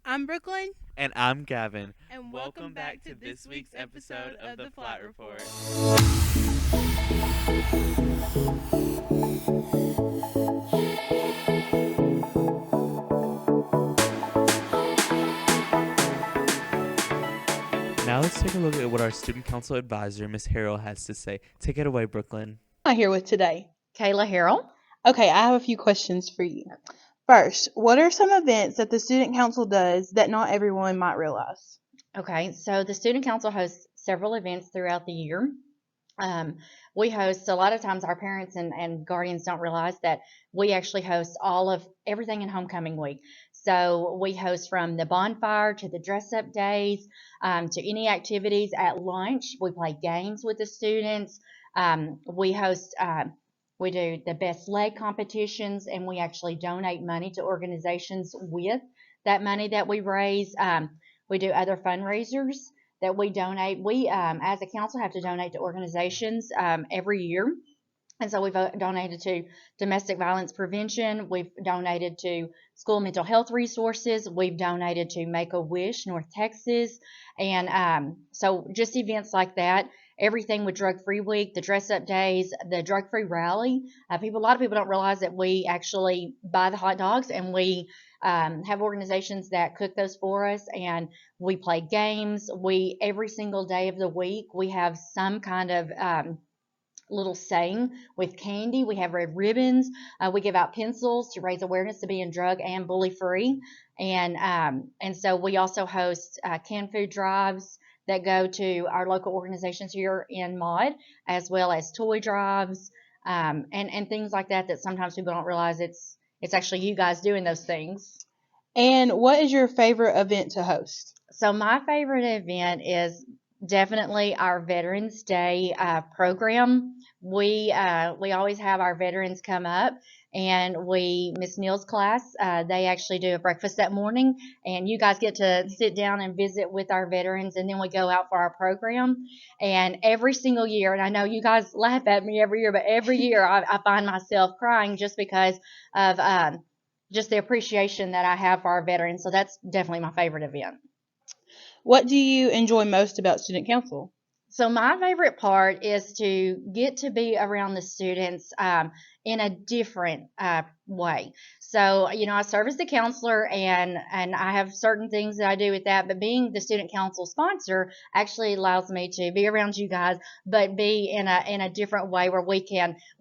I'm Brooklyn, And I'm Gavin. and welcome back to this week's episode of the Flat Report. Now let's take a look at what our student council advisor, Miss Harrell, has to say. Take it away, Brooklyn. I'm here with today. Kayla Harrell. Okay, I have a few questions for you. First, what are some events that the student council does that not everyone might realize? Okay, so the student council hosts several events throughout the year. We host, so a lot of times our parents and guardians don't realize that we actually host all of everything in homecoming week. So we host from the bonfire to the dress up days, to any activities at lunch. We play games with the students. We host, we do the best leg competitions, and we actually donate money to organizations with that money that we raise. We do other fundraisers that we donate. We, as a council, have to donate to organizations every year. And so we've donated to domestic violence prevention. We've donated to school mental health resources. We've donated to Make a Wish, North Texas. And so just events like that. Everything with Drug Free Week, the dress up days, the drug free rally. A lot of people don't realize that we actually buy the hot dogs, and we have organizations that cook those for us, and we play games. We every single day of the week we have some kind of little saying with candy. We have red ribbons. We give out pencils to raise awareness to being drug and bully free, and so we also host canned food drives that go to our local organizations here in Maud, as well as toy drives, and things like that. That sometimes people don't realize it's actually you guys doing those things. And what is your favorite event to host? So my favorite event is definitely our Veterans Day program. We always have our veterans come up, and Miss Neal's class, they actually do a breakfast that morning, and you guys get to sit down and visit with our veterans, and then we go out for our program. And every single year, and I know you guys laugh at me every year, but every year I find myself crying just because of just the appreciation that I have for our veterans. So that's definitely my favorite event. What do you enjoy most about student council? So my favorite part is to get to be around the students in a different way. So I serve as the counselor, and I have certain things that I do with that. But being the student council sponsor actually allows me to be around you guys, but be in a different way where we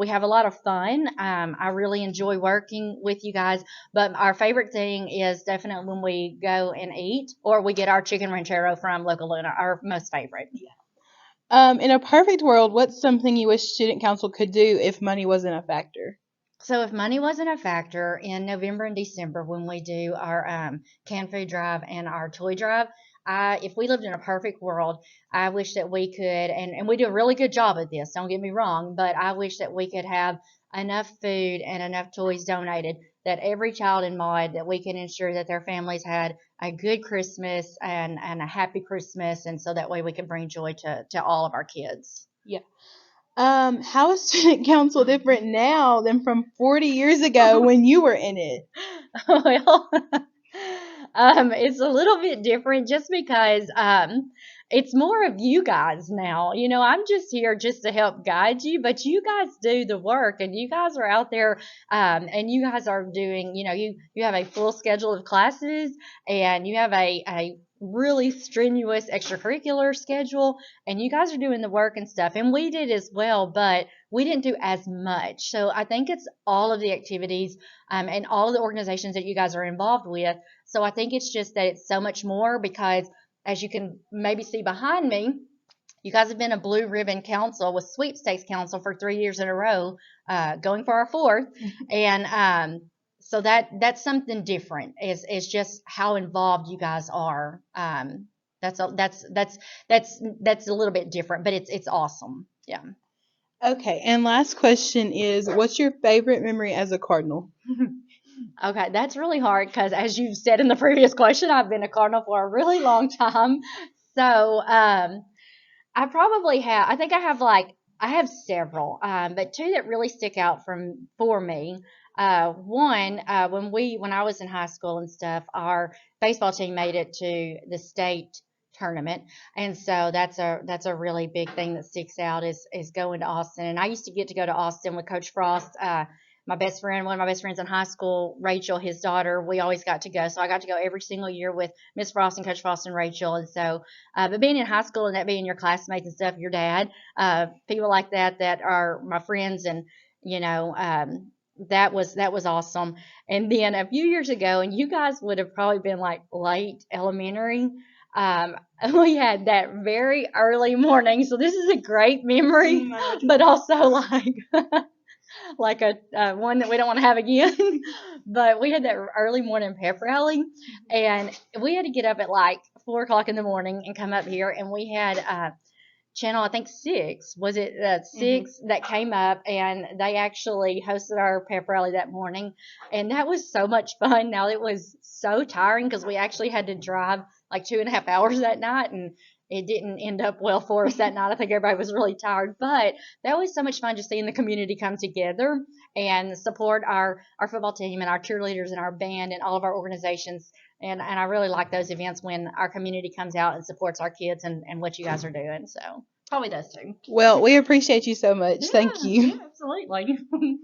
have a lot of fun. I really enjoy working with you guys. But our favorite thing is definitely when we go and eat, or we get our chicken ranchero from Local Luna, our most favorite. In a perfect world, what's something you wish student council could do if money wasn't a factor? So if money wasn't a factor in November and December when we do our canned food drive and our toy drive, if we lived in a perfect world, I wish that we could, and we do a really good job at this, don't get me wrong, but I wish that we could have enough food and enough toys donated that every child in Maud, that we can ensure that their families had a good Christmas and a happy Christmas, and so that way we can bring joy to all of our kids. Yeah. How is student council different now than from 40 years ago when you were in it? Well, it's a little bit different just because it's more of you guys now. I'm just here just to help guide you, but you guys do the work, and you guys are out there, and you guys are doing, you have a full schedule of classes, and you have a really strenuous extracurricular schedule, and you guys are doing the work and stuff, and we did as well, but we didn't do as much. So I think it's all of the activities and all of the organizations that you guys are involved with. So I think it's just that it's so much more because, as you can maybe see behind me, you guys have been a blue ribbon council with sweepstakes council for 3 years in a row, going for our fourth. And so that's something different. Is just how involved you guys are. That's a little bit different, but it's awesome. Yeah. Okay, and last question is, what's your favorite memory as a Cardinal? Okay, that's really hard because, as you've said in the previous question, I've been a Cardinal for a really long time. So I probably have. I think I have several, but two that really stick out for me. When I was in high school and stuff, our baseball team made it to the state tournament, and so that's a really big thing that sticks out is going to Austin. And I used to get to go to Austin with Coach Frost. My best friend, one of my best friends in high school, Rachel, his daughter, we always got to go. So I got to go every single year with Miss Frost and Coach Frost and Rachel. And so, but being in high school and that being your classmates and stuff, your dad, people like that are my friends, and you know, that was awesome. And then a few years ago, and you guys would have probably been like late elementary. Um, we had that very early morning, so this is a great memory, but also like like a one that we don't want to have again. But we had that early morning pep rally, and we had to get up at like 4 o'clock in the morning and come up here, and we had channel, I think 6, was it 6 that came up, and they actually hosted our pep rally that morning, and that was so much fun. Now it was so tiring because we actually had to drive like 2.5 hours that night, and it didn't end up well for us that night. I think everybody was really tired, but that was so much fun just seeing the community come together and support our football team and our cheerleaders and our band and all of our organizations. And I really like those events when our community comes out and supports our kids and what you guys are doing. So probably those two. Well, we appreciate you so much. Thank you. Yeah, absolutely.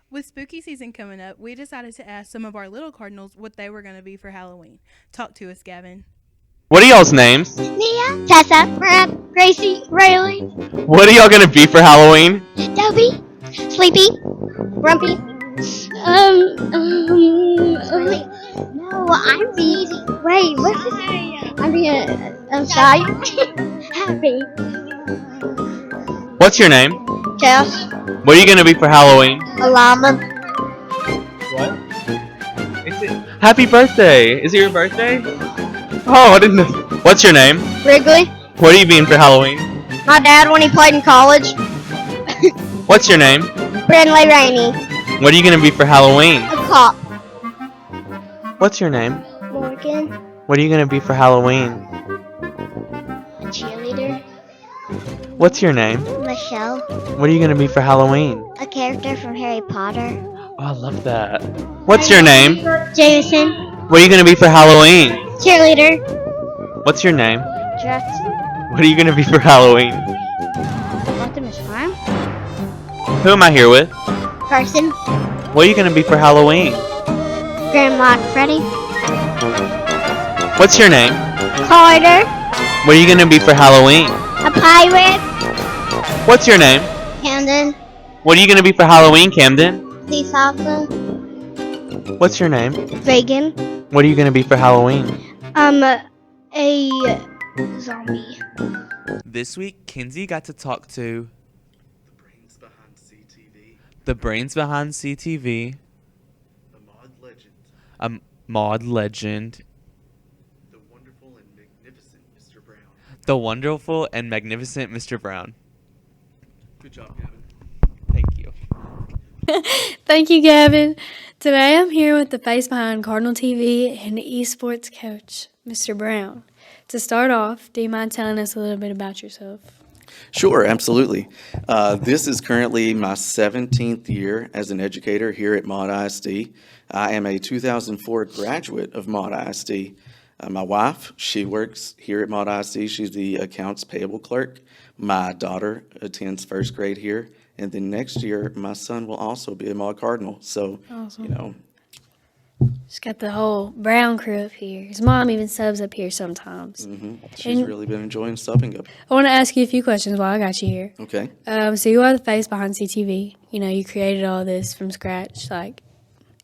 With spooky season coming up, we decided to ask some of our little cardinals what they were going to be for Halloween. Talk to us, Gavin. What are y'all's names? Nia, Tessa, Brad, Gracie, Riley, What are y'all gonna be for Halloween? Dobby, Sleepy, Grumpy. No, I'm being. Wait, what's this? I'm being. Shy. Happy. What's your name? Jess. What are you gonna be for Halloween? A llama. What? Happy birthday! Is it your birthday? Oh, I didn't know. What's your name? Wrigley. What are you being for Halloween? My dad when he played in college. What's your name? Brindley Rainey. What are you gonna be for Halloween? A cop. What's your name? Morgan. What are you gonna be for Halloween? A cheerleader. What's your name? Michelle. What are you gonna be for Halloween? A character from Harry Potter. Oh, I love that. What's your name? Jameson. What are you gonna be for Halloween? Cheerleader. What's your name? Dress. What are you gonna be for Halloween? Optimus Prime. Who am I here with? Carson. What are you gonna be for Halloween? Grandma Freddy. What's your name? Carter. What are you gonna be for Halloween? A pirate. What's your name? Camden. What are you gonna be for Halloween, Camden? Sea Falcon. What's your name? Reagan. What are you gonna be for Halloween? A zombie. This week, Kenzie got to talk to The brains behind CTV. the brains behind CTV, A mod legend. a mod legend, The wonderful and magnificent Mr. Brown. the wonderful and magnificent Mr. Brown. Good job, Gavin. Thank you. Thank you, Gavin. Today I'm here with the face behind Cardinal TV and the esports coach, Mr. Brown. To start off, do you mind telling us a little bit about yourself? Sure, absolutely. This is currently my 17th year as an educator here at Maud ISD. I am a 2004 graduate of Maud ISD. My wife, she works here at Maud ISD. She's the accounts payable clerk. My daughter attends first grade here. And then next year, my son will also be a Maud Cardinal. So, Awesome. Just got the whole Brown crew up here. His mom even subs up here sometimes. She's And- really been enjoying subbing up. I want to ask you a few questions while I got you here. Okay. So you are the face behind CTV. You know, you created all this from scratch. Like,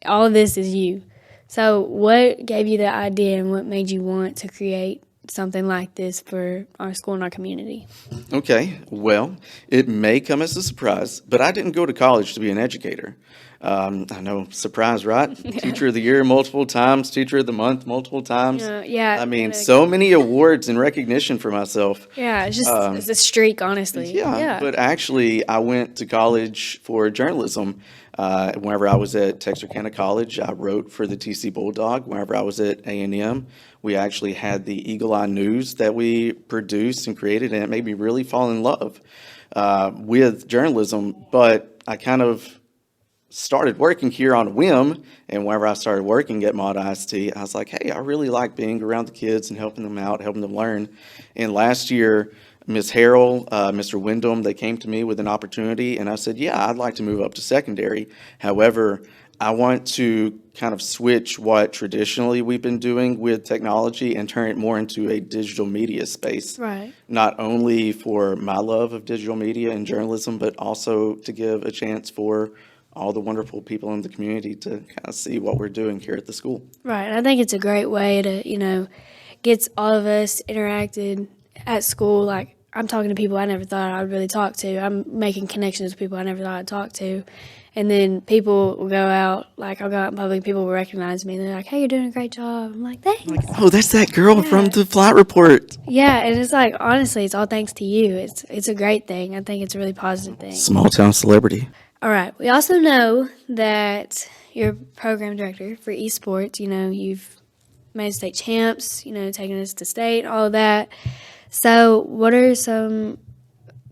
all of this is you. So what gave you the idea and what made you want to create something like this for our school and our community? Okay, well, it may come as a surprise, but I didn't go to college to be an educator. I know, surprise, right? Teacher of the Year multiple times, Teacher of the Month multiple times. Yeah. I mean, so many awards and recognition for myself. Yeah, it's just it's a streak, honestly. Yeah, but actually, I went to college for journalism. Whenever I was at Texarkana College, I wrote for the TC Bulldog. Whenever I was at A&M, we actually had the Eagle Eye News that we produced and created, and it made me really fall in love with journalism. But I kind of started working here on a whim, and whenever I started working at Mod ISD, I was like, hey, I really like being around the kids and helping them out, helping them learn. And last year, Ms. Harrell, Mr. Wyndham, they came to me with an opportunity, and I said, yeah, I'd like to move up to secondary. However, I want to kind of switch what traditionally we've been doing with technology and turn it more into a digital media space. Right. Not only for my love of digital media and journalism, but also to give a chance for all the wonderful people in the community to kind of see what we're doing here at the school. Right. I think it's a great way to, get all of us interacted at school. Like, I'm talking to people I never thought I would really talk to. I'm making connections with people I never thought I'd talk to. And then people will go out, like I'll go out in public, people will recognize me. And they're like, hey, you're doing a great job. I'm like, thanks. Oh, that's that girl from the flight report. Yeah, and it's like, honestly, it's all thanks to you. It's a great thing. I think it's a really positive thing. Small town celebrity. All right. We also know that you're program director for esports. You've made state champs, taking us to state, all of that. So what are some,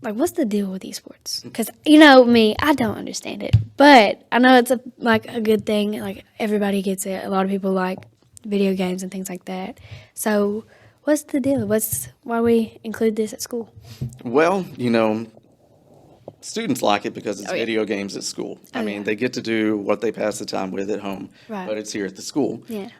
what's the deal with esports? Because, me, I don't understand it. But I know it's a good thing. Like, everybody gets it. A lot of people like video games and things like that. So what's the deal? Why we include this at school? Well, students like it because it's video games at school. I mean, they get to do what they pass the time with at home, but it's here at the school. Yeah.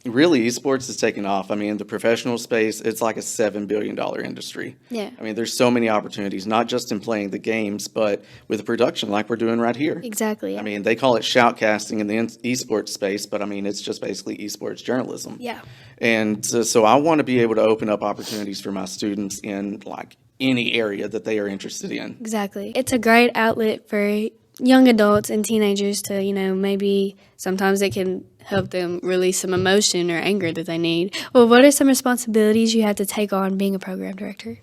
Really, esports is taking off. I mean, the professional space, it's like a $7 billion industry. Yeah. I mean, there's so many opportunities, not just in playing the games, but with the production like we're doing right here. Exactly. Yeah. I mean, they call it shoutcasting in the esports space, but I mean, it's just basically esports journalism. Yeah. And so I want to be able to open up opportunities for my students in any area that they are interested in. Exactly. It's a great outlet for young adults and teenagers to, maybe sometimes it can help them release some emotion or anger that they need. Well, what are some responsibilities you have to take on being a program director?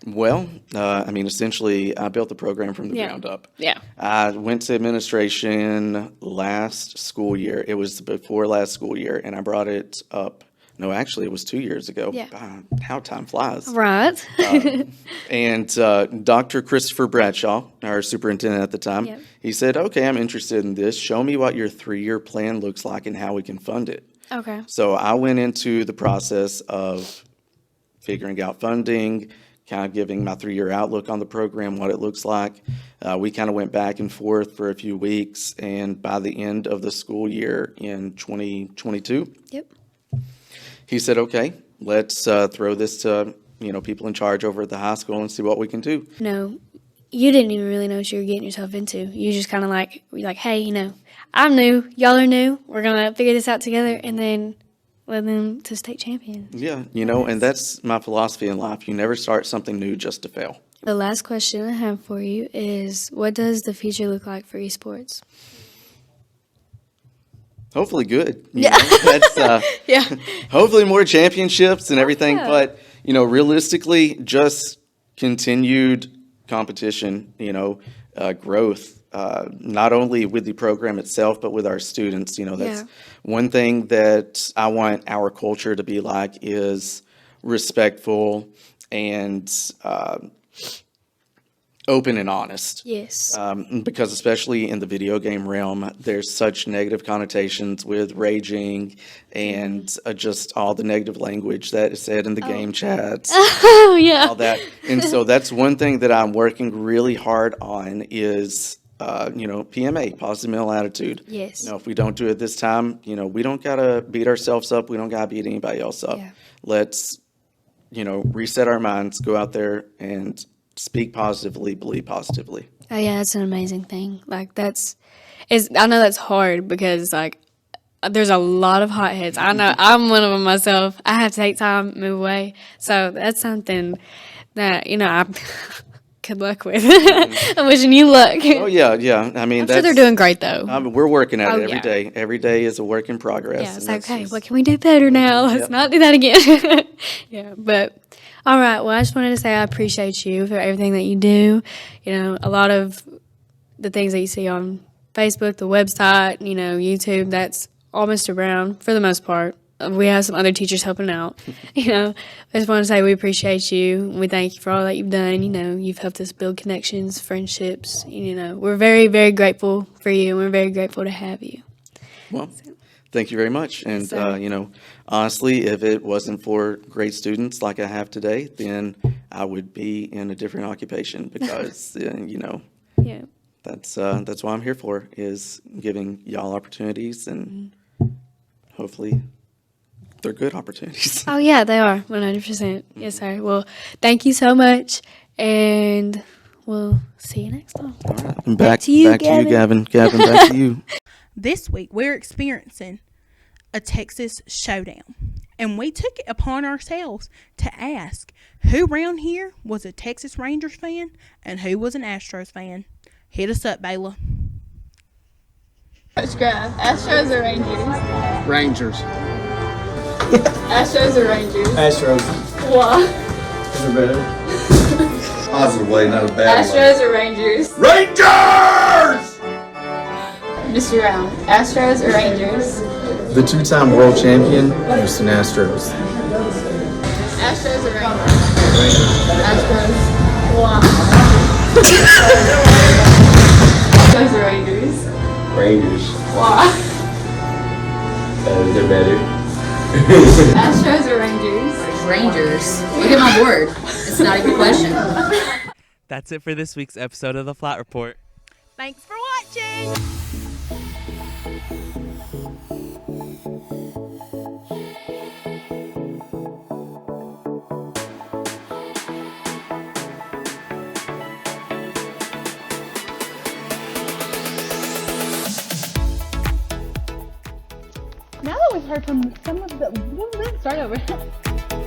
Well, essentially, I built the program from the ground up. Yeah. I went to administration last school year. It was before last school year, and I brought it up. No, actually, it was 2 years ago. Yeah. How time flies. Right. And Dr. Christopher Bradshaw, our superintendent at the time, he said, okay, I'm interested in this. Show me what your 3-year plan looks like and how we can fund it. Okay. So I went into the process of figuring out funding, kind of giving my 3-year outlook on the program, what it looks like. We kind of went back and forth for a few weeks, and by the end of the school year in 2022, he said, okay, let's throw this to, people in charge over at the high school and see what we can do. No, you didn't even really know what you were getting yourself into. You just kind of you're like, hey, I'm new, y'all are new, we're going to figure this out together, and then led them to state champions. Yeah, and that's my philosophy in life. You never start something new just to fail. The last question I have for you is, what does the future look like for esports? Hopefully good. That's hopefully more championships and everything. Yeah. But, realistically, just continued competition, growth, not only with the program itself, but with our students. That's one thing that I want our culture to be like is respectful and open and honest. Yes. Because especially in the video game realm, there's such negative connotations with raging and just all the negative language that is said in the game chats. Oh, yeah. All that. And so that's one thing that I'm working really hard on is, PMA, positive mental attitude. Yes. If we don't do it this time, we don't got to beat ourselves up. We don't got to beat anybody else up. Yeah. Let's, reset our minds, go out there and speak positively, believe positively. Oh yeah, that's an amazing thing. I know that's hard because there's a lot of hotheads. I know I'm one of them myself. I have to take time, move away. So that's something that I good luck with. I'm wishing you luck. Oh yeah. I mean, I'm sure they're doing great though. We're working at it every yeah. day. Every day is a work in progress. Yeah, it's okay. What can we do better now? Let's not do that again. Yeah, but all right. Well, I just wanted to say I appreciate you for everything that you do. A lot of the things that you see on Facebook, the website, YouTube, that's all Mr. Brown for the most part. we have some other teachers helping out. You know, I just want to say we appreciate you. We thank you for all that you've done. You know, you've helped us build connections, friendships. You know, we're very, very grateful for you, and we're very grateful to have you. Well, thank you very much. And, sir. you know, honestly, if it wasn't for great students like I have today, then I would be in a different occupation because, you know, Yeah. that's why I'm here for, is giving y'all opportunities, and hopefully they're good opportunities. Oh, yeah, they are, 100%. Yes, sir. Well, thank you so much, and we'll see you next time. All right. And back to you, to you, Gavin. Gavin, back to you. This week, we're experiencing a Texas showdown, and we took it upon ourselves to ask who around here was a Texas Rangers fan and who was an Astros fan. Hit us up, Bayla. Astros or Rangers? Rangers. Astros or Rangers? Astros. Why? They're better. Positive way, not a bad way. Astros or Rangers? Rangers! Mr. Brown, Astros or Rangers? The two-time world champion, Houston Astros. Astros or Rangers? Astros. Why? Astros or Rangers? Rangers. Why? They're better. Astros or Rangers? Rangers. Look at my board. It's not even a question. That's it for this week's episode of The Flat Report. Thanks for watching. Now that we've heard from some of the... Start over.